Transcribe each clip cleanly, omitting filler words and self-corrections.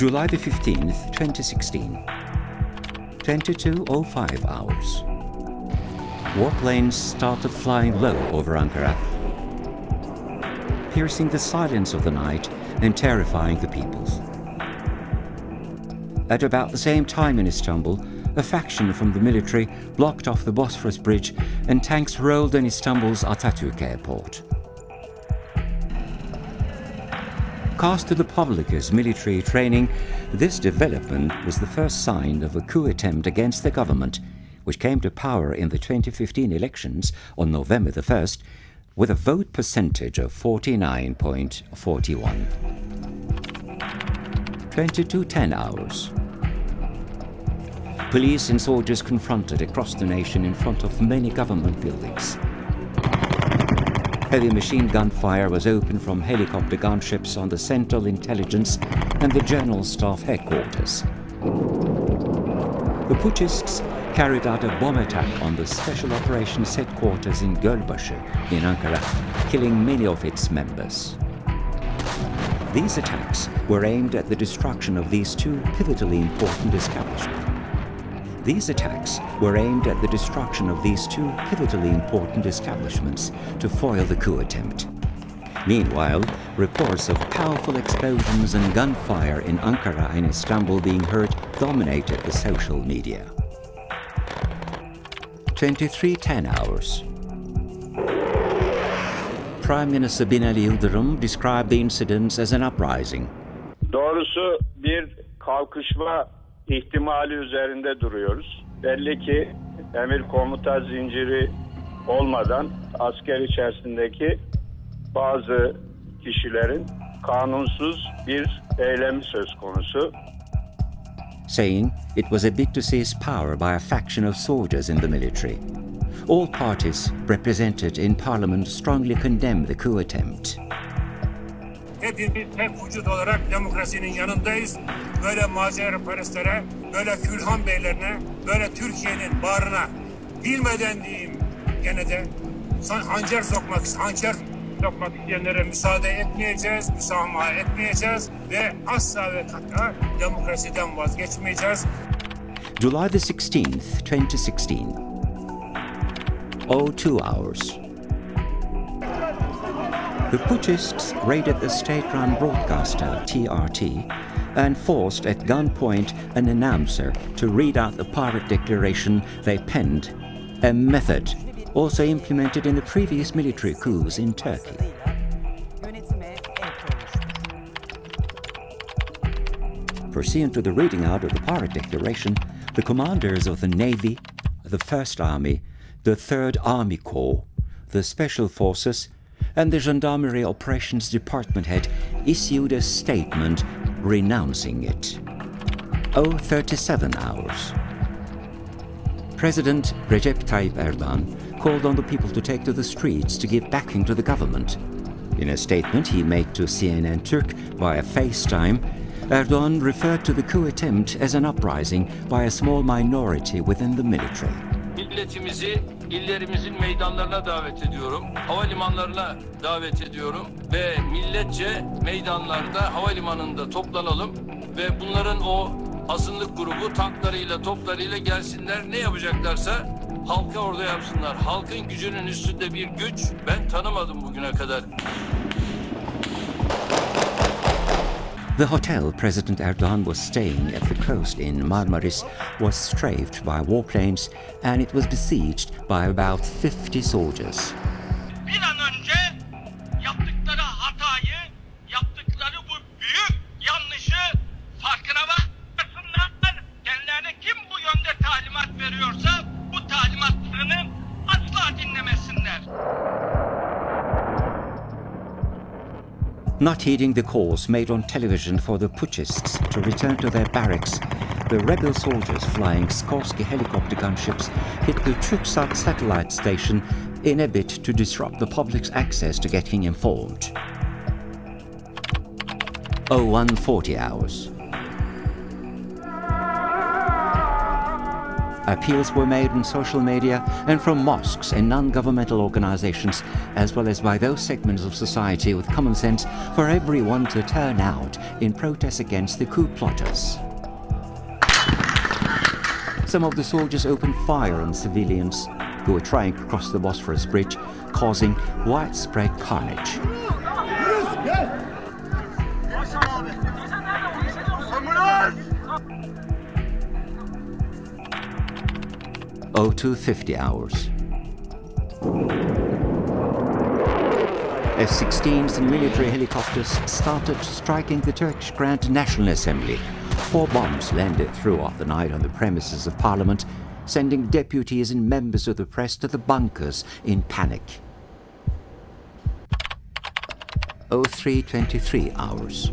July the 15th, 2016. 22:05 hours. Warplanes started flying low over Ankara, piercing the silence of the night and terrifying the people. At about the same time in Istanbul, a faction from the military blocked off the Bosphorus Bridge and tanks rolled on Istanbul's Atatürk Airport. Cast to the public as military training, this development was the first sign of a coup attempt against the government, which came to power in the 2015 elections on November the 1st with a vote percentage of 49.41. 22:10 hours. Police and soldiers confronted across the nation in front of many government buildings. Heavy machine gun fire was opened from helicopter gunships on the Central Intelligence and the General Staff Headquarters. The putschists carried out a bomb attack on the Special Operations Headquarters in Gölbaşı in Ankara, killing many of its members. These attacks were aimed at the destruction of these two pivotally important establishments. To foil the coup attempt. Meanwhile, reports of powerful explosions and gunfire in Ankara and Istanbul being heard dominated the social media. 23:10 hours. Prime Minister Binali Yıldırım described the incidents as an uprising. Doğrusu bir kalkışma ihtimali üzerinde duruyoruz. Belli ki emir komuta zinciri olmadan asker içerisindeki bazı kişilerin kanunsuz bir eylemi söz konusu. Saying it was a bid to seize power by a faction of soldiers in the military. All parties represented in parliament strongly condemned the coup attempt. Hepimiz tek vücut olarak demokrasinin yanındayız. Böyle maceraperestlere, böyle külhan beylerine, böyle Türkiye'nin bağrına bilmeden diyeyim gene de hançer sokmak isteyenlere müsaade etmeyeceğiz, müsamaha etmeyeceğiz ve asla ve kata demokrasiden vazgeçmeyeceğiz. July the 16th, 2016. 02 hours. The putschists raided the state-run broadcaster, TRT, and forced at gunpoint an announcer to read out the pirate declaration they penned, a method also implemented in the previous military coups in Turkey. Pursuant to the reading out of the pirate declaration, the commanders of the Navy, the First Army, the Third Army Corps, the Special Forces, and the Gendarmerie Operations Department head issued a statement renouncing it. 37 hours. President Recep Tayyip Erdogan called on the people to take to the streets to give backing to the government. In a statement he made to CNN Türk via FaceTime, Erdogan referred to the coup attempt as an uprising by a small minority within the military. Milletimizi illerimizin meydanlarına davet ediyorum, havalimanlarına davet ediyorum ve milletçe meydanlarda, havalimanında toplanalım ve bunların o azınlık grubu tanklarıyla, toplarıyla gelsinler, ne yapacaklarsa halka orada yapsınlar. Halkın gücünün üstünde bir güç ben tanımadım bugüne kadar. The hotel President Erdogan was staying at the coast in Marmaris was strafed by warplanes and it was besieged by about 50 soldiers. Bir an önce yaptıkları hatayı, yaptıkları bu büyük yanlışı farkına varsınlar. Kendilerine kim bu yönde talimat veriyorsa bu talimatlarını asla dinlemesinler. Not heeding the calls made on television for the putschists to return to their barracks, the rebel soldiers flying Skorsky helicopter gunships hit the Truksat satellite station in a bid to disrupt the public's access to getting informed. 01:40 hours. Appeals were made on social media and from mosques and non-governmental organizations, as well as by those segments of society with common sense, for everyone to turn out in protest against the coup plotters. Some of the soldiers opened fire on civilians who were trying to cross the Bosphorus Bridge, causing widespread carnage. 0250 hours. F-16s and military helicopters started striking the Turkish Grand National Assembly. 4 bombs landed throughout the night on the premises of Parliament, sending deputies and members of the press to the bunkers in panic. 0323 hours.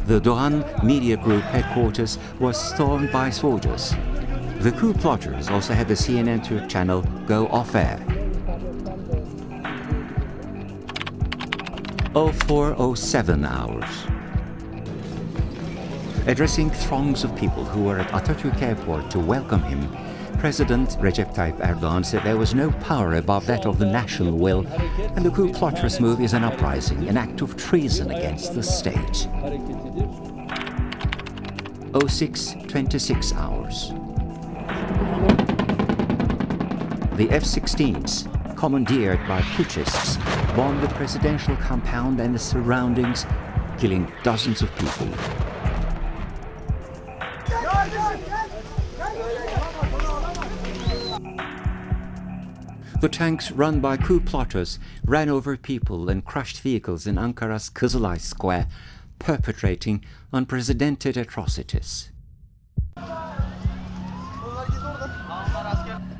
The Doğan Media Group headquarters was stormed by soldiers. The coup plotters also had the CNN channel go off-air. 0407 hours. Addressing throngs of people who were at Atatürk Airport to welcome him, President Recep Tayyip Erdogan said there was no power above that of the national will, and the coup plotters' move is an uprising, an act of treason against the state. 0626 hours. The F-16s, commandeered by putschists, bombed the presidential compound and the surroundings, killing dozens of people. The tanks run by coup plotters ran over people and crushed vehicles in Ankara's Kızılay Square, perpetrating unprecedented atrocities.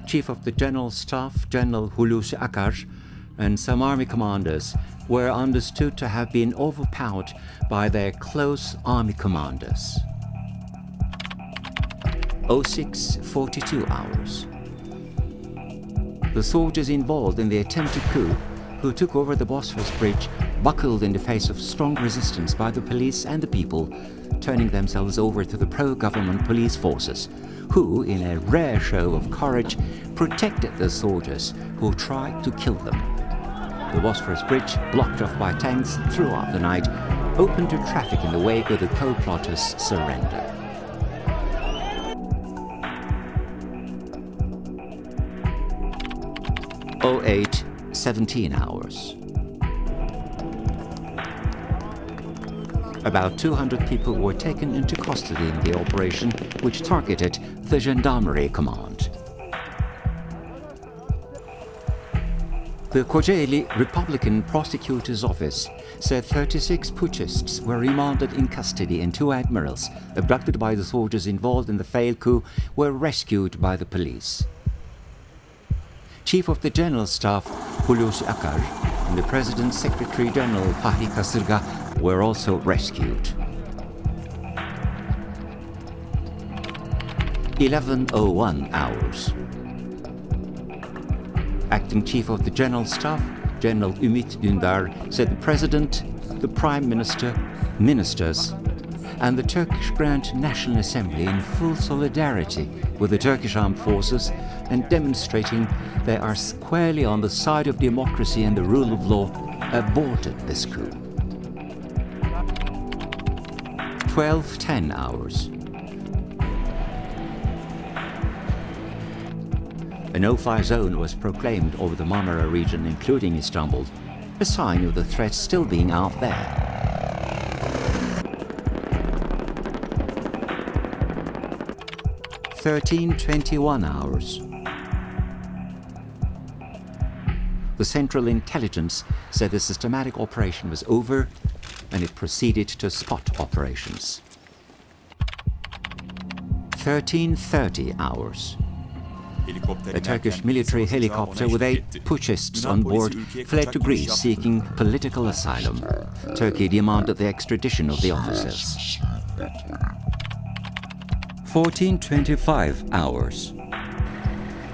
Chief of the General Staff, General Hulusi Akar, and some army commanders were understood to have been overpowered by their close army commanders. 0642 hours. The soldiers involved in the attempted coup, who took over the Bosphorus Bridge, buckled in the face of strong resistance by the police and the people, turning themselves over to the pro-government police forces, who, in a rare show of courage, protected the soldiers who tried to kill them. The Bosphorus Bridge, blocked off by tanks throughout the night, opened to traffic in the wake of the coup plotters' surrender. 0817 hours. About 200 people were taken into custody in the operation, which targeted the Gendarmerie Command. The Kocaeli Republican Prosecutor's Office said 36 putschists were remanded in custody and 2 admirals, abducted by the soldiers involved in the failed coup, were rescued by the police. Chief of the General Staff, Hulusi Akar, and the President's Secretary General, Fahri Kasırga, were also rescued. 1101 hours. Acting Chief of the General Staff, General Ümit Dündar, said the President, the Prime Minister, ministers, and the Turkish Grand National Assembly, in full solidarity with the Turkish armed forces and demonstrating they are squarely on the side of democracy and the rule of law, aborted this coup. 1210 hours. A no-fly zone was proclaimed over the Marmara region, including Istanbul, a sign of the threat still being out there. 1321 hours. The Central Intelligence said the systematic operation was over and it proceeded to spot operations. 1330 hours. A Turkish military helicopter with 8 putschists on board fled to Greece seeking political asylum. Turkey demanded the extradition of the officers. 1425 hours.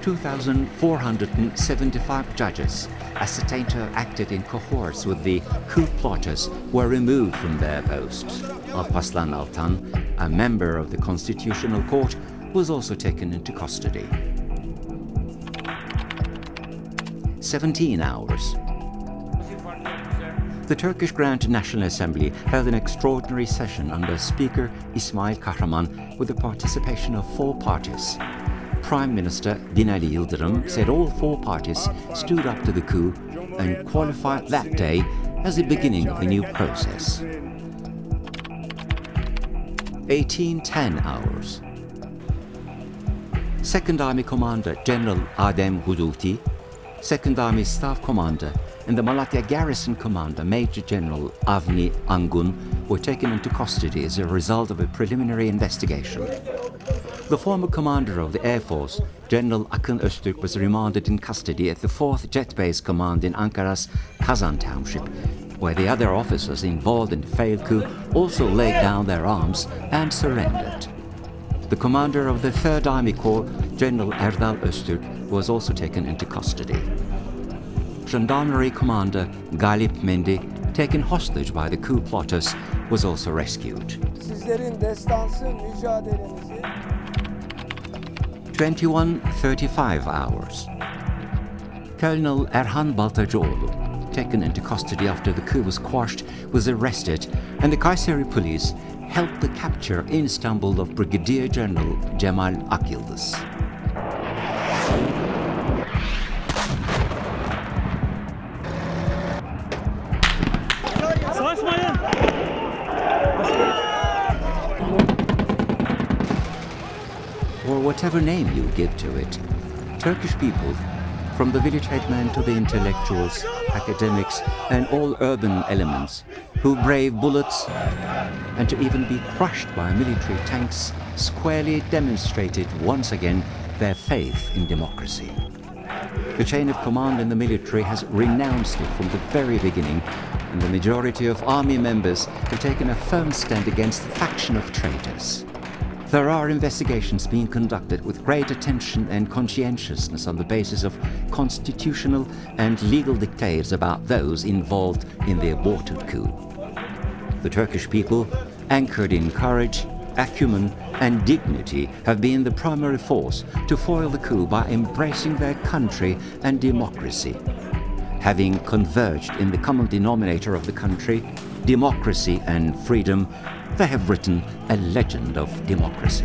2,475 judges, ascertained to have acted in cohorts with the coup plotters, were removed from their posts. Alparslan Altan, a member of the Constitutional Court, was also taken into custody. 17 hours. The Turkish Grand National Assembly held an extraordinary session under Speaker İsmail Kahraman with the participation of 4 parties. Prime Minister Binali Yıldırım said all 4 parties stood up to the coup and qualified that day as the beginning of the new process. 1810 hours. Second Army Commander General Adem Huduti, Second Army Staff Commander and the Malatya Garrison Commander Major General Avni Angun were taken into custody as a result of a preliminary investigation. The former commander of the Air Force, General Akın Öztürk, was remanded in custody at the 4th Jet Base Command in Ankara's Kazan Township, where the other officers involved in the failed coup also laid down their arms and surrendered. The commander of the 3rd Army Corps, General Erdal Öztürk, was also taken into custody. Gendarmerie Commander Galip Mendi, taken hostage by the coup plotters, was also rescued. Sizlerin destansı mücadelenizi 21:35 hours. Colonel Erhan Baltacıoğlu, taken into custody after the coup was quashed, was arrested, and the Kayseri police helped the capture in Istanbul of Brigadier General Cemal Akyıldız. Or whatever name you give to it, Turkish people, from the village headmen to the intellectuals, academics, and all urban elements, who brave bullets and to even be crushed by military tanks, squarely demonstrated once again their faith in democracy. The chain of command in the military has renounced it from the very beginning, and the majority of army members have taken a firm stand against the faction of traitors. There are investigations being conducted with great attention and conscientiousness on the basis of constitutional and legal dictates about those involved in the aborted coup. The Turkish people, anchored in courage, acumen and dignity, have been the primary force to foil the coup by embracing their country and democracy. Having converged in the common denominator of the country, democracy and freedom, they have written a legend of democracy.